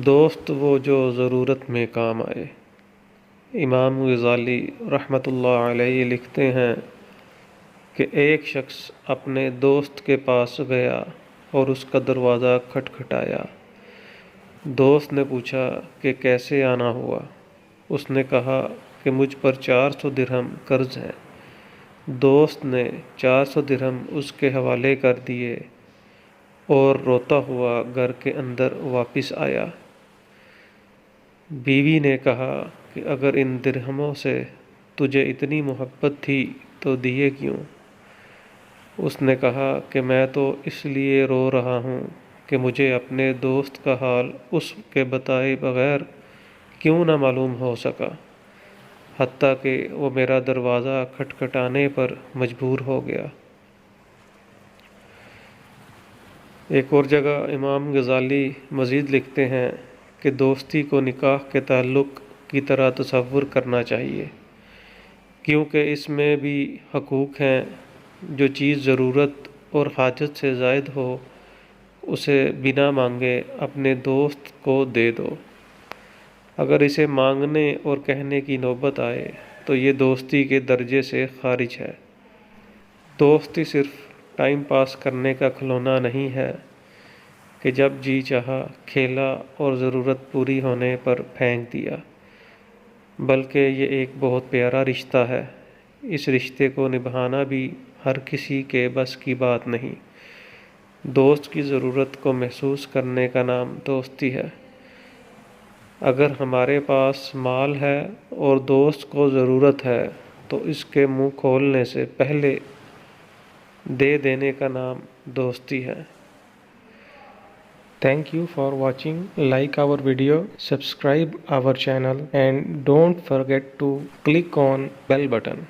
دوست وہ جو ضرورت میں کام آئے۔ امام غزالی رحمۃ اللہ علیہ لکھتے ہیں کہ ایک شخص اپنے دوست کے پاس گیا اور اس کا دروازہ کھٹکھٹایا۔ دوست نے پوچھا کہ کیسے آنا ہوا؟ اس نے کہا کہ مجھ پر 400 درہم قرض ہے۔ دوست نے 400 درہم اس کے حوالے کر دیے اور روتا ہوا گھر کے اندر واپس آیا۔ بیوی نے کہا کہ اگر ان درہموں سے تجھے اتنی محبت تھی تو دیے کیوں؟ اس نے کہا کہ میں تو اس لیے رو رہا ہوں کہ مجھے اپنے دوست کا حال اس کے بتائے بغیر کیوں نہ معلوم ہو سکا، حتیٰ کہ وہ میرا دروازہ کھٹکھٹانے پر مجبور ہو گیا۔ ایک اور جگہ امام غزالی مزید لکھتے ہیں کہ دوستی کو نکاح کے تعلق کی طرح تصور کرنا چاہیے، کیونکہ اس میں بھی حقوق ہیں۔ جو چیز ضرورت اور حاجت سے زائد ہو اسے بنا مانگے اپنے دوست کو دے دو۔ اگر اسے مانگنے اور کہنے کی نوبت آئے تو یہ دوستی کے درجے سے خارج ہے۔ دوستی صرف ٹائم پاس کرنے کا کھلونا نہیں ہے کہ جب جی چاہا کھیلا اور ضرورت پوری ہونے پر پھینک دیا، بلکہ یہ ایک بہت پیارا رشتہ ہے۔ اس رشتے کو نبھانا بھی ہر کسی کے بس کی بات نہیں۔ دوست کی ضرورت کو محسوس کرنے کا نام دوستی ہے۔ اگر ہمارے پاس مال ہے اور دوست کو ضرورت ہے تو اس کے منہ کھولنے سے پہلے دے دینے کا نام دوستی ہے۔ Thank you for watching. Like our video, subscribe our channel and don't forget to click on bell button.